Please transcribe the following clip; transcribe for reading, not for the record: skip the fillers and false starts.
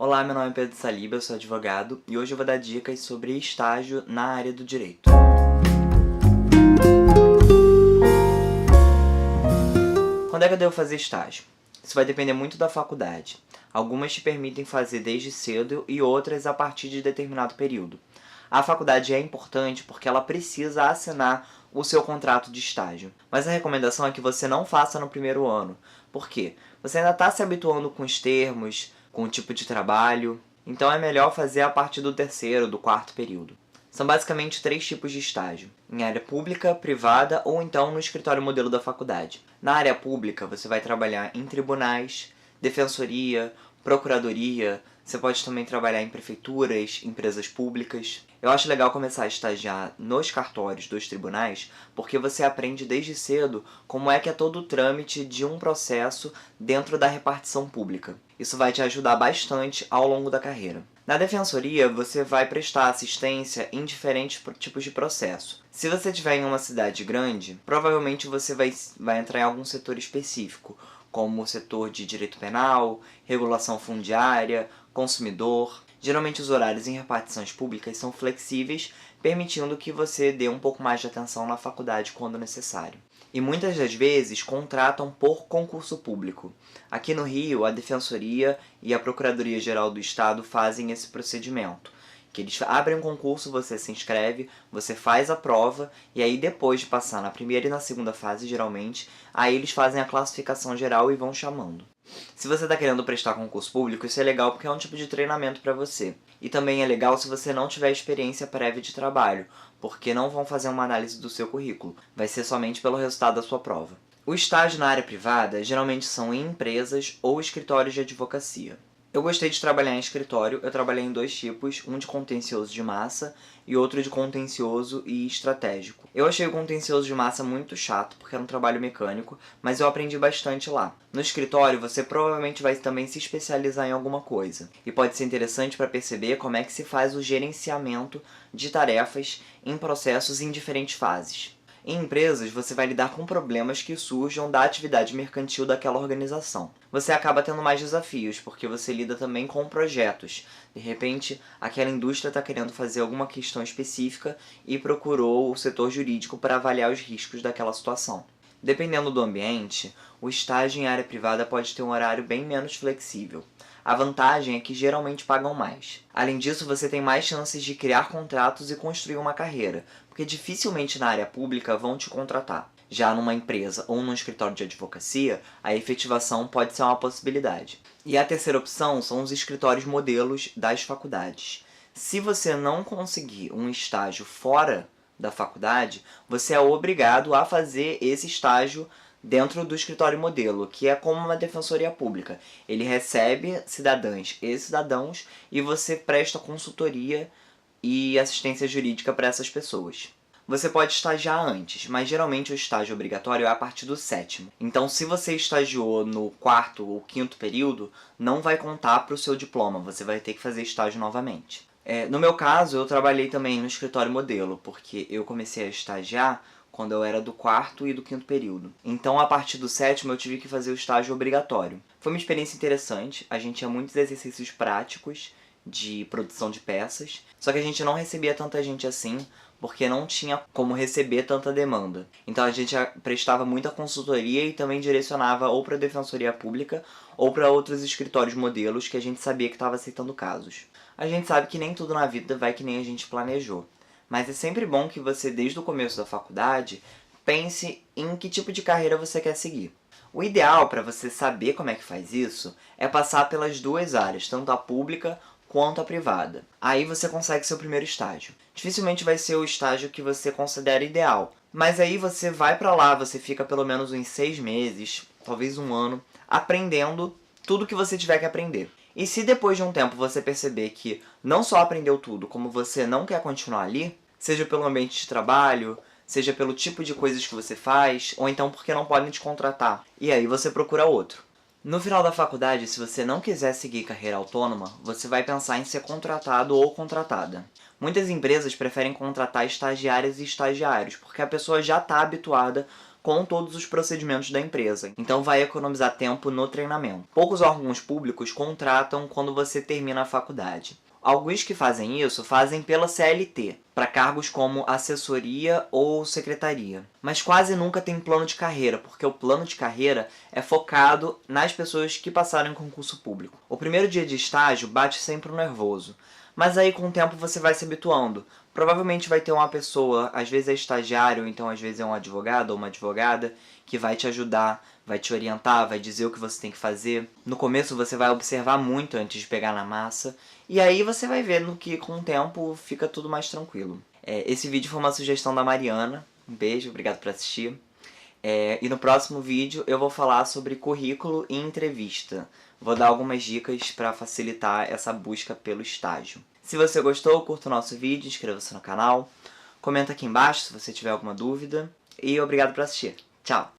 Olá, meu nome é Pedro Saliba, eu sou advogado e hoje eu vou dar dicas sobre estágio na área do direito. Quando é que eu devo fazer estágio? Isso vai depender muito da faculdade. Algumas te permitem fazer desde cedo e outras a partir de determinado período. A faculdade é importante porque ela precisa assinar o seu contrato de estágio. Mas a recomendação é que você não faça no primeiro ano. Por quê? Você ainda está se habituando com os termos, com o tipo de trabalho. Então é melhor fazer a partir do terceiro, do quarto período. São basicamente 3 tipos de estágio: em área pública, privada ou então no escritório modelo da faculdade. Na área pública, você vai trabalhar em tribunais, defensoria, procuradoria, você pode também trabalhar em prefeituras, empresas públicas. Eu acho legal começar a estagiar nos cartórios dos tribunais, porque você aprende desde cedo como é que é todo o trâmite de um processo dentro da repartição pública. Isso vai te ajudar bastante ao longo da carreira. Na defensoria, você vai prestar assistência em diferentes tipos de processo. Se você estiver em uma cidade grande, provavelmente você vai entrar em algum setor específico, como o setor de direito penal, regulação fundiária, consumidor. Geralmente os horários em repartições públicas são flexíveis, permitindo que você dê um pouco mais de atenção na faculdade quando necessário. E muitas das vezes contratam por concurso público. Aqui no Rio, a Defensoria e a Procuradoria-Geral do Estado fazem esse procedimento, que eles abrem um concurso, você se inscreve, você faz a prova, e aí depois de passar na primeira e na segunda fase, geralmente, aí eles fazem a classificação geral e vão chamando. Se você está querendo prestar concurso público, isso é legal porque é um tipo de treinamento para você. E também é legal se você não tiver experiência prévia de trabalho, porque não vão fazer uma análise do seu currículo, vai ser somente pelo resultado da sua prova. O estágio na área privada geralmente são em empresas ou escritórios de advocacia. Eu gostei de trabalhar em escritório, eu trabalhei em 2 tipos, um de contencioso de massa e outro de contencioso e estratégico. Eu achei o contencioso de massa muito chato, porque era um trabalho mecânico, mas eu aprendi bastante lá. No escritório, você provavelmente vai também se especializar em alguma coisa, e pode ser interessante para perceber como é que se faz o gerenciamento de tarefas em processos em diferentes fases. Em empresas, você vai lidar com problemas que surjam da atividade mercantil daquela organização. Você acaba tendo mais desafios, porque você lida também com projetos. De repente, aquela indústria está querendo fazer alguma questão específica e procurou o setor jurídico para avaliar os riscos daquela situação. Dependendo do ambiente, o estágio em área privada pode ter um horário bem menos flexível. A vantagem é que geralmente pagam mais. Além disso, você tem mais chances de criar contratos e construir uma carreira, porque dificilmente na área pública vão te contratar. Já numa empresa ou num escritório de advocacia, a efetivação pode ser uma possibilidade. E a terceira opção são os escritórios modelos das faculdades. Se você não conseguir um estágio fora da faculdade, você é obrigado a fazer esse estágio dentro do escritório modelo, que é como uma defensoria pública. Ele recebe cidadãs e cidadãos e você presta consultoria e assistência jurídica para essas pessoas. Você pode estagiar antes, mas geralmente o estágio obrigatório é a partir do 7º. Então, se você estagiou no 4º ou 5º período, não vai contar para o seu diploma, você vai ter que fazer estágio novamente. No meu caso, eu trabalhei também no escritório modelo, porque eu comecei a estagiar quando eu era do 4º e do 5º período. Então, a partir do 7º, eu tive que fazer o estágio obrigatório. Foi uma experiência interessante, a gente tinha muitos exercícios práticos de produção de peças, só que a gente não recebia tanta gente assim, porque não tinha como receber tanta demanda. Então a gente prestava muita consultoria e também direcionava ou para a Defensoria Pública ou para outros escritórios modelos que a gente sabia que estava aceitando casos. A gente sabe que nem tudo na vida vai que nem a gente planejou, mas é sempre bom que você, desde o começo da faculdade, pense em que tipo de carreira você quer seguir. O ideal para você saber como é que faz isso é passar pelas 2 áreas, tanto a pública quanto a privada. Aí você consegue seu primeiro estágio. Dificilmente vai ser o estágio que você considera ideal, mas aí você vai pra lá, você fica pelo menos uns 6 meses, talvez 1 ano, aprendendo tudo que você tiver que aprender. E se depois de um tempo você perceber que não só aprendeu tudo, como você não quer continuar ali, seja pelo ambiente de trabalho, seja pelo tipo de coisas que você faz, ou então porque não podem te contratar, e aí você procura outro. No final da faculdade, se você não quiser seguir carreira autônoma, você vai pensar em ser contratado ou contratada. Muitas empresas preferem contratar estagiárias e estagiários, porque a pessoa já está habituada com todos os procedimentos da empresa. Então vai economizar tempo no treinamento. Poucos órgãos públicos contratam quando você termina a faculdade. Alguns que fazem isso fazem pela CLT, para cargos como assessoria ou secretaria. Mas quase nunca tem plano de carreira, porque o plano de carreira é focado nas pessoas que passaram em concurso público. O primeiro dia de estágio bate sempre um nervoso, mas aí com o tempo você vai se habituando. Provavelmente vai ter uma pessoa, às vezes é estagiário, ou então às vezes é um advogado ou uma advogada, que vai te ajudar, vai te orientar, vai dizer o que você tem que fazer. No começo você vai observar muito antes de pegar na massa, e aí você vai vendo que com o tempo fica tudo mais tranquilo. Esse vídeo foi uma sugestão da Mariana. Um beijo, obrigado por assistir. E no próximo vídeo eu vou falar sobre currículo e entrevista. Vou dar algumas dicas para facilitar essa busca pelo estágio. Se você gostou, curta o nosso vídeo, inscreva-se no canal, comenta aqui embaixo se você tiver alguma dúvida, e obrigado por assistir. Tchau!